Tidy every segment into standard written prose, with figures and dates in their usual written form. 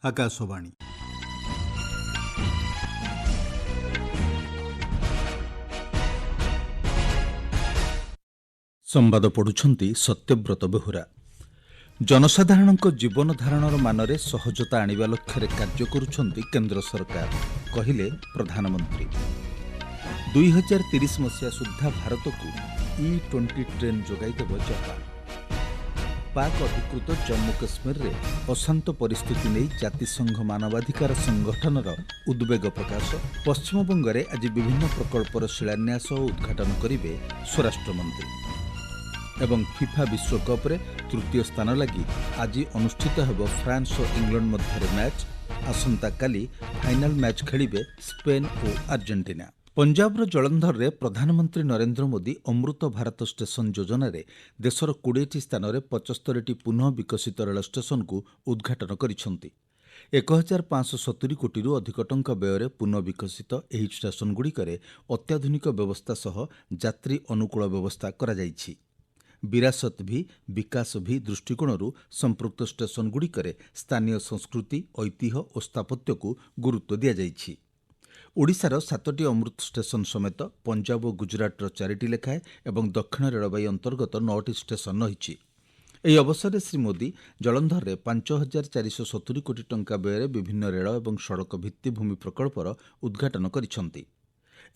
ଆକାଶବାଣୀ। ସମ୍ବାଦ ପଢୁଛନ୍ତି ସତ୍ୟବ୍ରତ ବେହୁରା। ଜନସାଧାରଣଙ୍କ ଜୀବନ ଧାରଣର ମାନରେ ସହଜତା ଆଣିବା ଲକ୍ଷ୍ୟରେ କାର୍ଯ୍ୟ କରୁଛନ୍ତି କେନ୍ଦ୍ର ସରକାର, କହିଲେ ପ୍ରଧାନମନ୍ତ୍ରୀ। 2030 ମସିହା ସୁଦ୍ଧା ଭାରତକୁ E20 ଟ୍ରେନ୍ ଯୋଗାଇଦେବ ଜାପାନ। ପାକ୍ ଅଧିକୃତ ଜମ୍ମୁ କାଶ୍ମୀରରେ ଅଶାନ୍ତ ପରିସ୍ଥିତି ନେଇ ଜାତିସଂଘ ମାନବାଧିକାର ସଂଗଠନର ଉଦ୍ବେଗ ପ୍ରକାଶ। ପଶ୍ଚିମବଙ୍ଗରେ ଆଜି ବିଭିନ୍ନ ପ୍ରକଳ୍ପର ଶିଳାନ୍ୟାସ ଓ ଉଦ୍ଘାଟନ କରିବେ ସ୍ୱରାଷ୍ଟ୍ରମନ୍ତ୍ରୀ। ଏବଂ ଫିଫା ବିଶ୍ୱକପ୍ରେ ତୃତୀୟ ସ୍ଥାନ ଲାଗି ଆଜି ଅନୁଷ୍ଠିତ ହେବ ଫ୍ରାନ୍ସ ଓ ଇଂଲଣ୍ଡ ମଧ୍ୟରେ ମ୍ୟାଚ୍। ଆସନ୍ତାକାଲି ଫାଇନାଲ୍ ମ୍ୟାଚ୍ ଖେଳିବେ ସ୍ପେନ୍ ଓ ଆର୍ଜେଣ୍ଟିନା। ପଞ୍ଜାବର ଜଳନ୍ଧରରେ ପ୍ରଧାନମନ୍ତ୍ରୀ ନରେନ୍ଦ୍ର ମୋଦି ଅମୃତ ଭାରତ ଷ୍ଟେସନ ଯୋଜନାରେ ଦେଶର 20ଟି ସ୍ଥାନରେ 75ଟି ପୁନଃ ବିକଶିତ ରେଳ ଷ୍ଟେସନକୁ ଉଦ୍ଘାଟନ କରିଛନ୍ତି। 1570 କୋଟିରୁ ଅଧିକ ଟଙ୍କା ବ୍ୟୟରେ ପୁନଃ ବିକଶିତ ଏହି ଷ୍ଟେସନଗୁଡ଼ିକରେ ଅତ୍ୟାଧୁନିକ ବ୍ୟବସ୍ଥା ସହ ଯାତ୍ରୀ ଅନୁକୂଳ ବ୍ୟବସ୍ଥା କରାଯାଇଛି। ବିରାସତ ଭି ବିକାଶ ଭି ଦୃଷ୍ଟିକୋଣରୁ ସମ୍ପୃକ୍ତ ଷ୍ଟେସନଗୁଡ଼ିକରେ ସ୍ଥାନୀୟ ସଂସ୍କୃତି, ଐତିହ୍ୟ ଓ ସ୍ଥାପତ୍ୟକୁ ଗୁରୁତ୍ୱ ଦିଆଯାଇଛି। ଓଡ଼ିଶାର 7ଟି ଅମୃତ ଷ୍ଟେସନ ସମେତ ପଞ୍ଜାବ ଓ ଗୁଜରାଟର 4ଟି ଲେଖାଏଁ ଏବଂ ଦକ୍ଷିଣ ରେଳବାଇ ଅନ୍ତର୍ଗତ 9ଟି ଷ୍ଟେସନ ରହିଛି। ଏହି ଅବସରରେ ଶ୍ରୀ ମୋଦି ଜଳନ୍ଧରରେ 5470 କୋଟି ଟଙ୍କା ବ୍ୟୟରେ ବିଭିନ୍ନ ରେଳ ଏବଂ ସଡ଼କ ଭିତ୍ତିଭୂମି ପ୍ରକଳ୍ପର ଉଦ୍ଘାଟନ କରିଛନ୍ତି।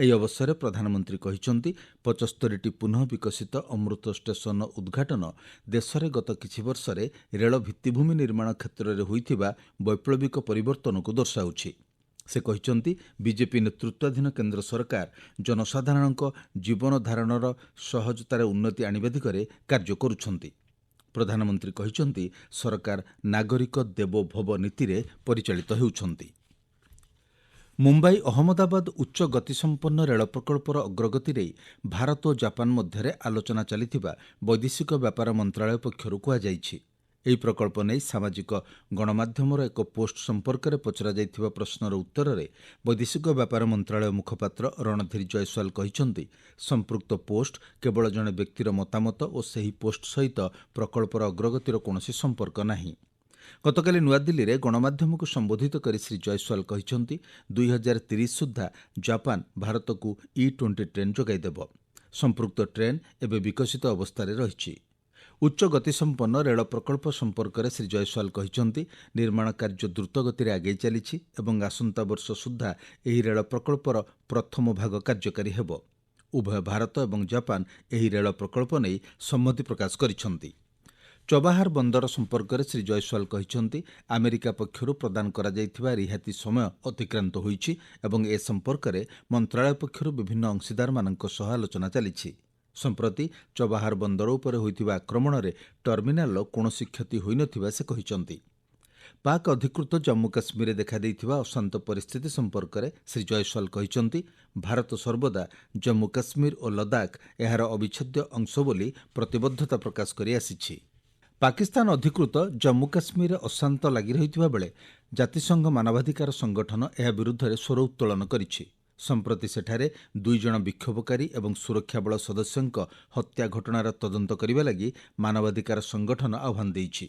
ଏହି ଅବସରରେ ପ୍ରଧାନମନ୍ତ୍ରୀ କହିଛନ୍ତି, 75ଟି ପୁନଃ ବିକଶିତ ଅମୃତ ଷ୍ଟେସନ ଉଦ୍ଘାଟନ ଦେଶରେ ଗତ କିଛି ବର୍ଷରେ ରେଳ ଭିତ୍ତିଭୂମି ନିର୍ମାଣ କ୍ଷେତ୍ରରେ ହୋଇଥିବା ବୈପ୍ଳବିକ ପରିବର୍ତ୍ତନକୁ ଦର୍ଶାଉଛି। ସେ କହିଛନ୍ତି, ବିଜେପି ନେତୃତ୍ୱାଧୀନ କେନ୍ଦ୍ର ସରକାର ଜନସାଧାରଣଙ୍କ ଜୀବନ ଧାରଣର ସହଜତାରେ ଉନ୍ନତି ଆଣିବା ଦିଗରେ କାର୍ଯ୍ୟ କରୁଛନ୍ତି। ପ୍ରଧାନମନ୍ତ୍ରୀ କହିଛନ୍ତି, ସରକାର ନାଗରିକ ଦେବୋ ଭବ ନୀତିରେ ପରିଚାଳିତ ହେଉଛନ୍ତି। ମୁମ୍ବାଇ ଅହମ୍ମଦାବାଦ ଉଚ୍ଚ ଗତିସମ୍ପନ୍ନ ରେଳ ପ୍ରକଳ୍ପର ଅଗ୍ରଗତି ନେଇ ଭାରତ ଓ ଜାପାନ ମଧ୍ୟରେ ଆଲୋଚନା ଚାଲିଥିବା ବୈଦେଶିକ ବ୍ୟାପାର ମନ୍ତ୍ରଣାଳୟ ପକ୍ଷରୁ କୁହାଯାଇଛି। ଏହି ପ୍ରକଳ୍ପ ନେଇ ସାମାଜିକ ଗଣମାଧ୍ୟମର ଏକ ପୋଷ୍ଟ ସମ୍ପର୍କରେ ପଚରାଯାଇଥିବା ପ୍ରଶ୍ନର ଉତ୍ତରରେ ବୈଦେଶିକ ବ୍ୟାପାର ମନ୍ତ୍ରଣାଳୟ ମୁଖପାତ୍ର ରଣଧୀର ଜୟସ୍ୱାଲ କହିଛନ୍ତି, ସମ୍ପୃକ୍ତ ପୋଷ୍ଟ କେବଳ ଜଣେ ବ୍ୟକ୍ତିର ମତାମତ ଓ ସେହି ପୋଷ୍ଟ ସହିତ ପ୍ରକଳ୍ପର ଅଗ୍ରଗତିର କୌଣସି ସମ୍ପର୍କ ନାହିଁ। ଗତକାଲି ନୂଆଦିଲ୍ଲୀରେ ଗଣମାଧ୍ୟମକୁ ସମ୍ବୋଧିତ କରି ଶ୍ରୀ ଜୟସ୍ୱାଲ କହିଛନ୍ତି, 2030 ସୁଦ୍ଧା ଜାପାନ ଭାରତକୁ E20 ଟ୍ରେନ୍ ଯୋଗାଇଦେବ। ସମ୍ପୃକ୍ତ ଟ୍ରେନ୍ ଏବେ ବିକଶିତ ଅବସ୍ଥାରେ ରହିଛି। ଉଚ୍ଚ ଗତିସମ୍ପନ୍ନ ରେଳ ପ୍ରକଳ୍ପ ସମ୍ପର୍କରେ ଶ୍ରୀ ଜୟସ୍ୱାଲ କହିଛନ୍ତି, ନିର୍ମାଣ କାର୍ଯ୍ୟ ଦ୍ରୁତ ଗତିରେ ଆଗେଇ ଚାଲିଛି ଏବଂ ଆସନ୍ତା ବର୍ଷ ସୁଦ୍ଧା ଏହି ରେଳ ପ୍ରକଳ୍ପର ପ୍ରଥମ ଭାଗ କାର୍ଯ୍ୟକାରୀ ହେବ। ଉଭୟ ଭାରତ ଏବଂ ଜାପାନ ଏହି ରେଳ ପ୍ରକଳ୍ପ ନେଇ ସମ୍ମତି ପ୍ରକାଶ କରିଛନ୍ତି। ଚବାହାର ବନ୍ଦର ସମ୍ପର୍କରେ ଶ୍ରୀ ଜୟସ୍ୱାଲ କହିଛନ୍ତି, ଆମେରିକା ପକ୍ଷରୁ ପ୍ରଦାନ କରାଯାଇଥିବା ରିହାତି ସମୟ ଅତିକ୍ରାନ୍ତ ହୋଇଛି ଏବଂ ଏ ସମ୍ପର୍କରେ ମନ୍ତ୍ରଣାଳୟ ପକ୍ଷରୁ ବିଭିନ୍ନ ଅଂଶୀଦାରମାନଙ୍କ ସହ ଆଲୋଚନା ଚାଲିଛି। ସମ୍ପ୍ରତି ଚବାହାର ବନ୍ଦର ଉପରେ ହୋଇଥିବା ଆକ୍ରମଣରେ ଟର୍ମିନାଲର କୌଣସି କ୍ଷତି ହୋଇନଥିବା ସେ କହିଛନ୍ତି। ପାକ୍ ଅଧିକୃତ ଜମ୍ମୁ କାଶ୍ମୀରରେ ଦେଖାଦେଇଥିବା ଅଶାନ୍ତ ପରିସ୍ଥିତି ସମ୍ପର୍କରେ ଶ୍ରୀ ଜୟସ୍ୱାଲ କହିଛନ୍ତି, ଭାରତ ସର୍ବଦା ଜମ୍ମୁ କାଶ୍ମୀର ଓ ଲଦାଖ ଏହାର ଅବିଚ୍ଛେଦ୍ୟ ଅଂଶ ବୋଲି ପ୍ରତିବଦ୍ଧତା ପ୍ରକାଶ କରି ଆସିଛି। ପାକିସ୍ତାନ ଅଧିକୃତ ଜମ୍ମୁ କାଶ୍ମୀରରେ ଅଶାନ୍ତ ଲାଗି ରହିଥିବା ବେଳେ ଜାତିସଂଘ ମାନବାଧିକାର ସଂଗଠନ ଏହା ବିରୁଦ୍ଧରେ ସ୍ୱର ଉତ୍ତୋଳନ କରିଛି। ସମ୍ପ୍ରତି ସେଠାରେ 2 ଜଣ ବିକ୍ଷୋଭକାରୀ ଏବଂ ସୁରକ୍ଷା ବଳ ସଦସ୍ୟଙ୍କ ହତ୍ୟା ଘଟଣାର ତଦନ୍ତ କରିବା ଲାଗି ମାନବାଧିକାର ସଂଗଠନ ଆହ୍ୱାନ ଦେଇଛି।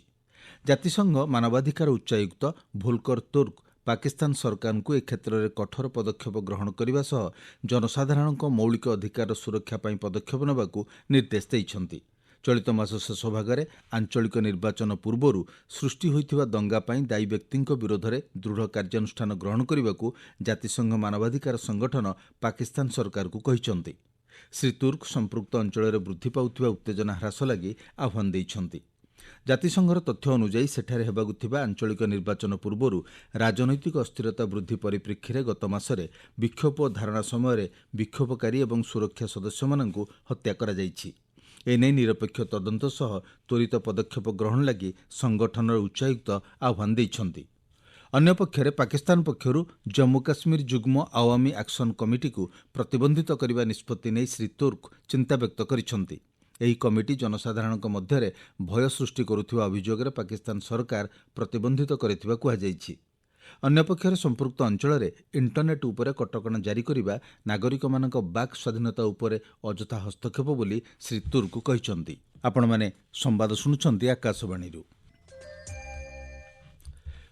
ଜାତିସଂଘ ମାନବାଧିକାର ଉଚ୍ଚାୟୁକ୍ତ ଭୋଲକର ତୁର୍କ ପାକିସ୍ତାନ ସରକାରଙ୍କୁ ଏ କ୍ଷେତ୍ରରେ କଠୋର ପଦକ୍ଷେପ ଗ୍ରହଣ କରିବା ସହ ଜନସାଧାରଣଙ୍କ ମୌଳିକ ଅଧିକାରର ସୁରକ୍ଷା ପାଇଁ ପଦକ୍ଷେପ ନେବାକୁ ନିର୍ଦ୍ଦେଶ ଦେଇଛନ୍ତି। ଚଳିତ ମାସ ଶେଷ ଭାଗରେ ଆଞ୍ଚଳିକ ନିର୍ବାଚନ ପୂର୍ବରୁ ସୃଷ୍ଟି ହୋଇଥିବା ଦଙ୍ଗା ପାଇଁ ଦାୟୀ ବ୍ୟକ୍ତିଙ୍କ ବିରୋଧରେ ଦୃଢ଼ କାର୍ଯ୍ୟାନୁଷ୍ଠାନ ଗ୍ରହଣ କରିବାକୁ ଜାତିସଂଘ ମାନବାଧିକାର ସଂଗଠନ ପାକିସ୍ତାନ ସରକାରକୁ କହିଛନ୍ତି। ଶ୍ରୀ ତୁର୍କ ସମ୍ପୃକ୍ତ ଅଞ୍ଚଳରେ ବୃଦ୍ଧି ପାଉଥିବା ଉତ୍ତେଜନା ହ୍ରାସ ଲାଗି ଆହ୍ୱାନ ଦେଇଛନ୍ତି। ଜାତିସଂଘର ତଥ୍ୟ ଅନୁଯାୟୀ ସେଠାରେ ହେବାକୁ ଥିବା ଆଞ୍ଚଳିକ ନିର୍ବାଚନ ପୂର୍ବରୁ ରାଜନୈତିକ ଅସ୍ଥିରତା ବୃଦ୍ଧି ପରିପ୍ରେକ୍ଷୀରେ ଗତ ମାସରେ ବିକ୍ଷୋଭ ଓ ଧାରଣା ସମୟରେ ବିକ୍ଷୋଭକାରୀ ଏବଂ ସୁରକ୍ଷା ସଦସ୍ୟମାନଙ୍କୁ ହତ୍ୟା କରାଯାଇଛି। ଏନେଇ ନିରପେକ୍ଷ ତଦନ୍ତ ସହ ତ୍ୱରିତ ପଦକ୍ଷେପ ଗ୍ରହଣ ଲାଗି ସଂଗଠନର ଉଚ୍ଚାୟୁକ୍ତ ଆହ୍ୱାନ ଦେଇଛନ୍ତି। ଅନ୍ୟପକ୍ଷରେ ପାକିସ୍ତାନ ପକ୍ଷରୁ ଜମ୍ମୁ କାଶ୍ମୀର ଯୁଗ୍ମ ଆୱାମୀ ଆକ୍ସନ କମିଟିକୁ ପ୍ରତିବନ୍ଧିତ କରିବା ନିଷ୍ପତ୍ତି ନେଇ ଶ୍ରୀ ତୁର୍କ ଚିନ୍ତା ବ୍ୟକ୍ତ କରିଛନ୍ତି। ଏହି କମିଟି ଜନସାଧାରଣଙ୍କ ମଧ୍ୟରେ ଭୟ ସୃଷ୍ଟି କରୁଥିବା ଅଭିଯୋଗରେ ପାକିସ୍ତାନ ସରକାର ପ୍ରତିବନ୍ଧିତ କରିଥିବା କୁହାଯାଇଛି। ଅନ୍ୟପକ୍ଷରେ ସମ୍ପୃକ୍ତ ଅଞ୍ଚଳରେ ଇଣ୍ଟରନେଟ୍ ଉପରେ କଟକଣା ଜାରି କରିବା ନାଗରିକମାନଙ୍କ ବାକ୍ ସ୍ୱାଧୀନତା ଉପରେ ଅଯଥା ହସ୍ତକ୍ଷେପ ବୋଲି ଶ୍ରୀ ତୁର୍କ କହିଛନ୍ତି। ଆପଣମାନେ ସମ୍ବାଦ ଶୁଣୁଛନ୍ତି ଆକାଶବାଣୀରୁ।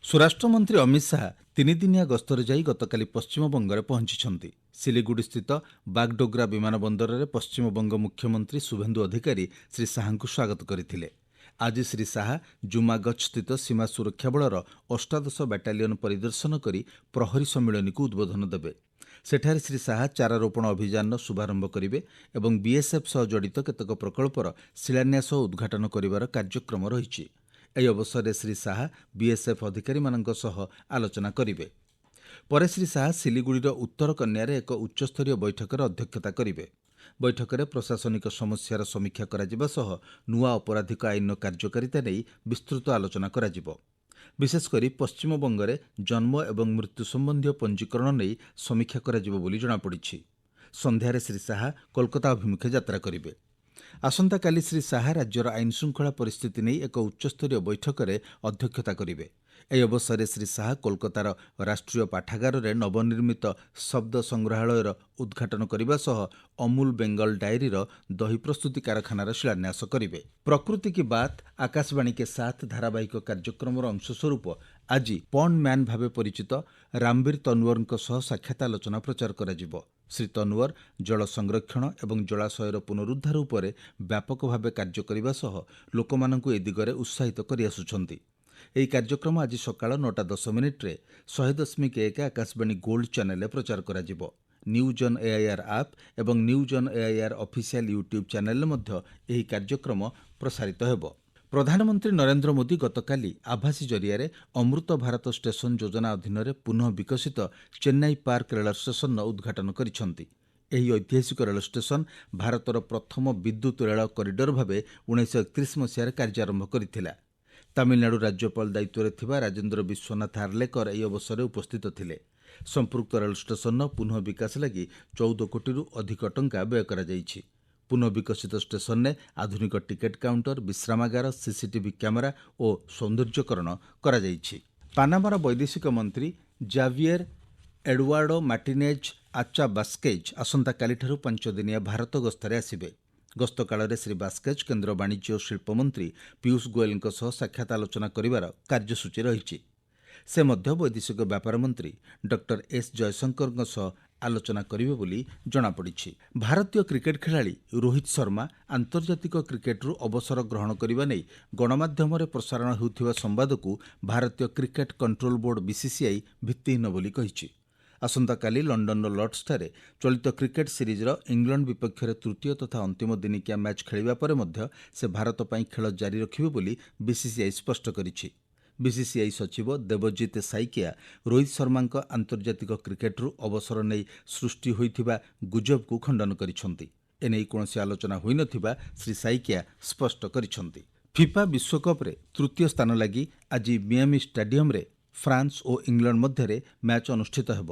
ସ୍ୱରାଷ୍ଟ୍ରମନ୍ତ୍ରୀ ଅମିତ ଶାହା ତିନିଦିନିଆ ଗସ୍ତରେ ଯାଇ ଗତକାଲି ପଶ୍ଚିମବଙ୍ଗରେ ପହଞ୍ଚିଛନ୍ତି। ସିଲିଗୁଡିସ୍ଥିତ ବାଗଡୋଗ୍ରା ବିମାନ ବନ୍ଦରରେ ପଶ୍ଚିମବଙ୍ଗ ମୁଖ୍ୟମନ୍ତ୍ରୀ ଶୁଭେନ୍ଦୁ ଅଧିକାରୀ ଶ୍ରୀ ଶାହାଙ୍କୁ ସ୍ୱାଗତ କରିଥିଲେ। ଆଜି ଶ୍ରୀ ଶାହା ଜୁମାଗଜସ୍ଥିତ ସୀମା ସୁରକ୍ଷା ବଳର 8ଦଶ ବାଟାଲିୟନ ପରିଦର୍ଶନ କରି ପ୍ରହରୀ ସମ୍ମିଳନୀକୁ ଉଦ୍ବୋଧନ ଦେବେ। ସେଠାରେ ଶ୍ରୀ ଶାହା ଚାରାରୋପଣ ଅଭିଯାନର ଶୁଭାରମ୍ଭ କରିବେ ଏବଂ ବିଏସ୍ଏଫ୍ ସହ ଜଡ଼ିତ କେତେକ ପ୍ରକଳ୍ପର ଶିଳାନ୍ୟାସ ଓ ଉଦ୍ଘାଟନ କରିବାର କାର୍ଯ୍ୟକ୍ରମ ରହିଛି। ଏହି ଅବସରରେ ଶ୍ରୀ ଶାହା ବିଏସ୍ଏଫ୍ ଅଧିକାରୀମାନଙ୍କ ସହ ଆଲୋଚନା କରିବେ। ପରେ ଶ୍ରୀ ଶାହା ସିଲିଗୁଡ଼ିର ଉତ୍ତର କନ୍ୟାରେ ଏକ ଉଚ୍ଚସ୍ତରୀୟ ବୈଠକରେ ଅଧ୍ୟକ୍ଷତା କରିବେ। ବୈଠକରେ ପ୍ରଶାସନିକ ସମସ୍ୟାର ସମୀକ୍ଷା କରାଯିବା ସହ ନୂଆ ଅପରାଧିକ ଆଇନର କାର୍ଯ୍ୟକାରିତା ନେଇ ବିସ୍ତୃତ ଆଲୋଚନା କରାଯିବ। ବିଶେଷକରି ପଶ୍ଚିମବଙ୍ଗରେ ଜନ୍ମ ଏବଂ ମୃତ୍ୟୁ ସମ୍ବନ୍ଧୀୟ ପଞ୍ଜୀକରଣ ନେଇ ସମୀକ୍ଷା କରାଯିବ ବୋଲି ଜଣାପଡ଼ିଛି। ସନ୍ଧ୍ୟାରେ ଶ୍ରୀ ଶାହା କୋଲକାତା ଅଭିମୁଖେ ଯାତ୍ରା କରିବେ। ଆସନ୍ତାକାଲି ଶ୍ରୀ ଶାହା ରାଜ୍ୟର ଆଇନ ଶୃଙ୍ଖଳା ପରିସ୍ଥିତି ନେଇ ଏକ ଉଚ୍ଚସ୍ତରୀୟ ବୈଠକରେ ଅଧ୍ୟକ୍ଷତା କରିବେ। ଏହି ଅବସରରେ ଶ୍ରୀ ଶାହା କୋଲକାତାର ରାଷ୍ଟ୍ରୀୟ ପାଠାଗାରରେ ନବନିର୍ମିତ ଶବ୍ଦ ସଂଗ୍ରହାଳୟର ଉଦ୍ଘାଟନ କରିବା ସହ ଅମୁଲ ବେଙ୍ଗଲ ଡାଏରୀର ଦହି ପ୍ରସ୍ତୁତି କାରଖାନାର ଶିଳାନ୍ୟାସ କରିବେ। ପ୍ରକୃତି କି ବାତ୍ ଆକାଶବାଣୀ କେ ସାଥ୍ ଧାରାବାହିକ କାର୍ଯ୍ୟକ୍ରମର ଅଂଶସ୍ୱରୂପ ଆଜି ପଣ୍ଡ ମ୍ୟାନ୍ ଭାବେ ପରିଚିତ ରାମବୀର ତନୱରଙ୍କ ସହ ସାକ୍ଷାତ ଆଲୋଚନା ପ୍ରଚାର କରାଯିବ। ଶ୍ରୀ ତନୱର ଜଳ ସଂରକ୍ଷଣ ଏବଂ ଜଳାଶୟର ପୁନରୁଦ୍ଧାର ଉପରେ ବ୍ୟାପକ ଭାବେ କାର୍ଯ୍ୟ କରିବା ସହ ଲୋକମାନଙ୍କୁ ଏ ଦିଗରେ ଉତ୍ସାହିତ କରିଆସୁଛନ୍ତି। ଏହି କାର୍ଯ୍ୟକ୍ରମ ଆଜି ସକାଳ 9:10 100.1 ଆକାଶବାଣୀ ଗୋଲ୍ଡ ଚ୍ୟାନେଲରେ ପ୍ରଚାର କରାଯିବ। ନ୍ୟୁଜ୍ ଅନ୍ ଏଆଇଆର୍ ଆପ୍ ଏବଂ news on AIR official YouTube ଚ୍ୟାନେଲରେ ମଧ୍ୟ ଏହି କାର୍ଯ୍ୟକ୍ରମ ପ୍ରସାରିତ ହେବ। ପ୍ରଧାନମନ୍ତ୍ରୀ ନରେନ୍ଦ୍ର ମୋଦି ଗତକାଲି ଆଭାସୀ ଜରିଆରେ ଅମୃତ ଭାରତ ଷ୍ଟେସନ ଯୋଜନା ଅଧୀନରେ ପୁନଃ ବିକଶିତ ଚେନ୍ନାଇ ପାର୍କ ରେଳ ଷ୍ଟେସନର ଉଦ୍ଘାଟନ କରିଛନ୍ତି। ଏହି ଐତିହାସିକ ରେଳ ଷ୍ଟେସନ ଭାରତର ପ୍ରଥମ ବିଦ୍ୟୁତ୍ ରେଳ କରିଡର ଭାବେ 1931 ମସିହାରେ କାର୍ଯ୍ୟାରମ୍ଭ କରିଥିଲା। ତାମିଲନାଡୁ ରାଜ୍ୟପାଳ ଦାୟିତ୍ୱରେ ଥିବା ରାଜେନ୍ଦ୍ର ବିଶ୍ୱନାଥ ଆର୍ଲେକର ଏହି ଅବସରରେ ଉପସ୍ଥିତ ଥିଲେ। ସମ୍ପୃକ୍ତ ରେଳ ଷ୍ଟେସନର ପୁନଃ ବିକାଶ ଲାଗି 14 କୋଟିରୁ ଅଧିକ ଟଙ୍କା ବ୍ୟୟ କରାଯାଇଛି। ପୁନଃ ବିକଶିତ ଷ୍ଟେସନରେ ଆଧୁନିକ ଟିକେଟ୍ କାଉଣ୍ଟର, ବିଶ୍ରାମାଗାର, ସିସିଟିଭି କ୍ୟାମେରା ଓ ସୌନ୍ଦର୍ଯ୍ୟକରଣ କରାଯାଇଛି। ପାନାମାର ବୈଦେଶିକ ମନ୍ତ୍ରୀ ଜାଭିୟର ଏଡୱାର୍ଡୋ ମାର୍ଟିନେଜ୍ ଆଚା ବାସ୍କେଜ୍ ଆସନ୍ତାକାଲିଠାରୁ 5 ଦିନିଆ ଭାରତ ଗସ୍ତରେ ଆସିବେ। ଗସ୍ତ କାଳରେ ଶ୍ରୀ ବାସ୍କେଜ୍ କେନ୍ଦ୍ର ବାଣିଜ୍ୟ ଓ ଶିଳ୍ପ ମନ୍ତ୍ରୀ ପୀୟୂଷ ଗୋୟଲଙ୍କ ସହ ସାକ୍ଷାତ ଆଲୋଚନା କରିବାର କାର୍ଯ୍ୟସୂଚୀ ରହିଛି। ସେ ମଧ୍ୟ ବୈଦେଶିକ ବ୍ୟାପାର ମନ୍ତ୍ରୀ ଡକ୍ଟର ଏସ୍ ଜୟଶଙ୍କରଙ୍କ ସହ ଆଲୋଚନା କରିବେ ବୋଲି ଜଣାପଡ଼ିଛି। ଭାରତୀୟ କ୍ରିକେଟ୍ ଖେଳାଳି ରୋହିତ ଶର୍ମା ଆନ୍ତର୍ଜାତିକ କ୍ରିକେଟ୍ରୁ ଅବସର ଗ୍ରହଣ କରିବା ନେଇ ଗଣମାଧ୍ୟମରେ ପ୍ରସାରଣ ହେଉଥିବା ସମ୍ବାଦକୁ ଭାରତୀୟ କ୍ରିକେଟ୍ କଣ୍ଟ୍ରୋଲ ବୋର୍ଡ ବିସିସିଆଇ ଭିତ୍ତିହୀନ ବୋଲି କହିଛି। ଆସନ୍ତାକାଲି ଲଣ୍ଡନର ଲର୍ଡସଠାରେ ଚଳିତ କ୍ରିକେଟ୍ ସିରିଜ୍ର ଇଂଲଣ୍ଡ ବିପକ୍ଷରେ ତୃତୀୟ ତଥା ଅନ୍ତିମ ଦିନିକିଆ ମ୍ୟାଚ୍ ଖେଳିବା ପରେ ମଧ୍ୟ ସେ ଭାରତ ପାଇଁ ଖେଳ ଜାରି ରଖିବେ ବୋଲି ବିସିସିଆଇ ସ୍ପଷ୍ଟ କରିଛି। ବିସିସିଆଇ ସଚିବ ଦେବଜିତ୍ ସାଇକିଆ ରୋହିତ ଶର୍ମାଙ୍କ ଆନ୍ତର୍ଜାତିକ କ୍ରିକେଟ୍ରୁ ଅବସର ନେଇ ସୃଷ୍ଟି ହୋଇଥିବା ଗୁଜବକୁ ଖଣ୍ଡନ କରିଛନ୍ତି। ଏନେଇ କୌଣସି ଆଲୋଚନା ହୋଇନଥିବା ଶ୍ରୀ ସାଇକିଆ ସ୍ପଷ୍ଟ କରିଛନ୍ତି। ଫିଫା ବିଶ୍ୱକପ୍ରେ ତୃତୀୟ ସ୍ଥାନ ଲାଗି ଆଜି ମିଆମି ଷ୍ଟାଡିୟମରେ ଫ୍ରାନ୍ସ ଓ ଇଂଲଣ୍ଡ ମଧ୍ୟରେ ମ୍ୟାଚ୍ ଅନୁଷ୍ଠିତ ହେବ।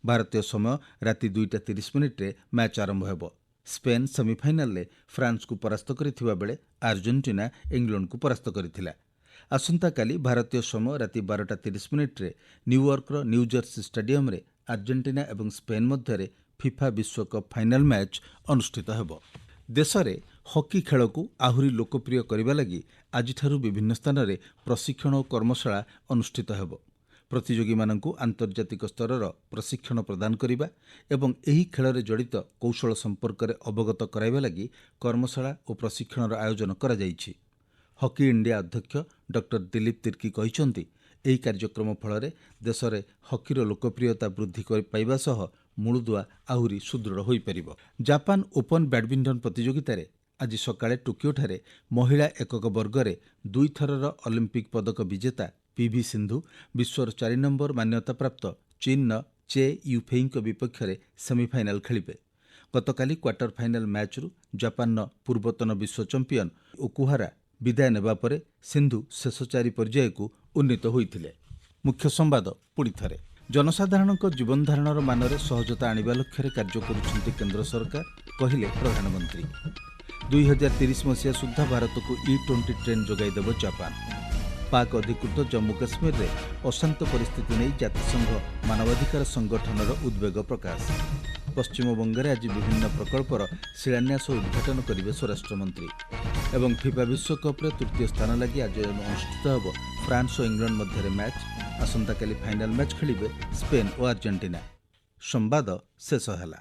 ଭାରତୀୟ ସମୟ ରାତି 2:30 ମ୍ୟାଚ୍ ଆରମ୍ଭ ହେବ। ସ୍ପେନ୍ ସେମିଫାଇନାଲରେ ଫ୍ରାନ୍ସକୁ ପରାସ୍ତ କରିଥିବା ବେଳେ ଆର୍ଜେଣ୍ଟିନା ଇଂଲଣ୍ଡକୁ ପରାସ୍ତ କରିଥିଲା। ଆସନ୍ତାକାଲି ଭାରତୀୟ ସମୟ ରାତି 12:30 ନ୍ୟୁୟର୍କର ନ୍ୟୁଜର୍ସି ଷ୍ଟାଡିୟମରେ ଆର୍ଜେଣ୍ଟିନା ଏବଂ ସ୍ପେନ୍ ମଧ୍ୟରେ ଫିଫା ବିଶ୍ୱକପ୍ ଫାଇନାଲ ମ୍ୟାଚ୍ ଅନୁଷ୍ଠିତ ହେବ। ଦେଶରେ ହକି ଖେଳକୁ ଆହୁରି ଲୋକପ୍ରିୟ କରିବା ଲାଗି ଆଜିଠାରୁ ବିଭିନ୍ନ ସ୍ଥାନରେ ପ୍ରଶିକ୍ଷଣ ଓ କର୍ମଶାଳା ଅନୁଷ୍ଠିତ ହେବ। ପ୍ରତିଯୋଗୀମାନଙ୍କୁ ଆନ୍ତର୍ଜାତିକ ସ୍ତରର ପ୍ରଶିକ୍ଷଣ ପ୍ରଦାନ କରିବା ଏବଂ ଏହି ଖେଳରେ ଜଡ଼ିତ କୌଶଳ ସମ୍ପର୍କରେ ଅବଗତ କରାଇବା ଲାଗି କର୍ମଶାଳା ଓ ପ୍ରଶିକ୍ଷଣର ଆୟୋଜନ କରାଯାଇଛି। ହକି ଇଣ୍ଡିଆ ଅଧ୍ୟକ୍ଷ ଡକ୍ଟର ଦିଲ୍ଲୀପ ତିର୍କୀ କହିଛନ୍ତି, ଏହି କାର୍ଯ୍ୟକ୍ରମ ଫଳରେ ଦେଶରେ ହକିର ଲୋକପ୍ରିୟତା ବୃଦ୍ଧି ପାଇବା ସହ ମୂଳଦୁଆ ଆହୁରି ସୁଦୃଢ଼ ହୋଇପାରିବ। ଜାପାନ ଓପନ ବ୍ୟାଡମିଣ୍ଟନ ପ୍ରତିଯୋଗିତାରେ ଆଜି ସକାଳେ ଟୋକିଓଠାରେ ମହିଳା ଏକକ ବର୍ଗରେ 2 ଥରର ଅଲିମ୍ପିକ୍ ପଦକ ବିଜେତା ପିଭି ସିନ୍ଧୁ ବିଶ୍ୱର 4 ନମ୍ବର ମାନ୍ୟତାପ୍ରାପ୍ତ ଚୀନର ଚେ ୟୁଫେଇଙ୍କ ବିପକ୍ଷରେ ସେମିଫାଇନାଲ ଖେଳିବେ। ଗତକାଲି କ୍ୱାର୍ଟର ଫାଇନାଲ ମ୍ୟାଚ୍ରୁ ଜାପାନର ପୂର୍ବତନ ବିଶ୍ୱ ଚମ୍ପିୟନ ଓକୁହାରା ବିଦାୟ ନେବା ପରେ ସିନ୍ଧୁ ଶେଷ 4 ପର୍ଯ୍ୟାୟକୁ ଉନ୍ନୀତ ହୋଇଥିଲେ। ମୁଖ୍ୟ ସମ୍ବାଦ ପୁଣିଥରେ। ଜନସାଧାରଣଙ୍କ ଜୀବନଧାରଣର ମାନରେ ସହଜତା ଆଣିବା ଲକ୍ଷ୍ୟରେ କାର୍ଯ୍ୟ କରୁଛନ୍ତି କେନ୍ଦ୍ର ସରକାର, କହିଲେ ପ୍ରଧାନମନ୍ତ୍ରୀ। 2030 ମସିହା ସୁଦ୍ଧା ଭାରତକୁ E20 ଟ୍ରେନ୍ ଯୋଗାଇଦେବ ଜାପାନ। ପାକ୍ ଅଧିକୃତ ଜମ୍ମୁ କାଶ୍ମୀରରେ ଅଶାନ୍ତ ପରିସ୍ଥିତି ନେଇ ଜାତିସଂଘ ମାନବାଧିକାର ସଂଗଠନର ଉଦ୍ବେଗ ପ୍ରକାଶ। ପଶ୍ଚିମବଙ୍ଗରେ ଆଜି ବିଭିନ୍ନ ପ୍ରକଳ୍ପର ଶିଳାନ୍ୟାସ ଓ ଉଦ୍ଘାଟନ କରିବେ ସ୍ୱରାଷ୍ଟ୍ରମନ୍ତ୍ରୀ। ଏବଂ ଫିଫା ବିଶ୍ୱକପ୍ରେ ତୃତୀୟ ସ୍ଥାନ ଲାଗି ଆଜି ଅନୁଷ୍ଠିତ ହେବ ଫ୍ରାନ୍ସ ଓ ଇଂଲଣ୍ଡ ମଧ୍ୟରେ ମ୍ୟାଚ୍। ଆସନ୍ତାକାଲି ଫାଇନାଲ୍ ମ୍ୟାଚ୍ ଖେଳିବେ ସ୍ପେନ୍ ଓ ଆର୍ଜେଣ୍ଟିନା। ସମ୍ବାଦ ଶେଷ ହେଲା।